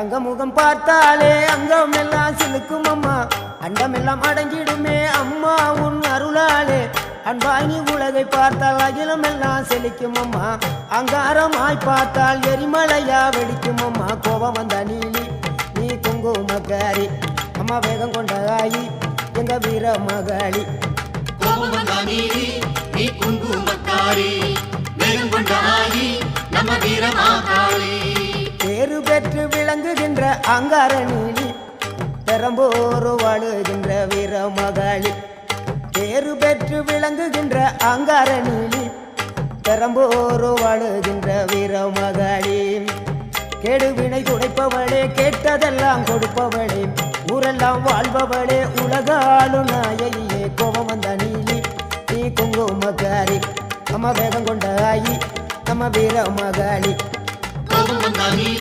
தங்க முகம் பார்த்தாலே அங்கம் எல்லாம் சிலுக்கும் அம்மா, அண்டமெல்லாம் அடங்கிடுமே அம்மா உன் அருளாலே. அன்பாய் நீ உலகை பார்த்தால் அகிலம் எல்லாம் செழிக்கும் அம்மா, அங்காரமாய் பார்த்தால் எரிமலையா வெடிக்கும் அம்மா. கோபம் வந்த நீலி நீ குங்குமக்காரி அம்மா, வேகம் கொண்ட ஆயி எங்க வீர மகாளி. கோபம் வந்த நீலி நீ குங்குமக்காரி, வேகம் கொண்ட ஆயி நம்ம வீர மகாளி. பேரு பெற்று விளங்குகின்ற அங்கார நீலி, பெரம்போர் வாழுகின்ற வீர மகாளி. பேரு பெற்று விளங்குகின்ற அங்கார நீலி, பெரம்போர் வாழுகின்ற வீர மகாளி. கேடுவினை துடைப்பவளே, கேட்டதெல்லாம் கொடுப்பவளே, ஊரெல்லாம் வாழ்பவளே, உலகாலும் நாயகியே. கோபம் வந்த நீலி நீ குங்குமக்காரி அம்மா, வேகம் கொண்ட ஆயி நம்ம வீர மகாளி. கோபம் வந்த நீலி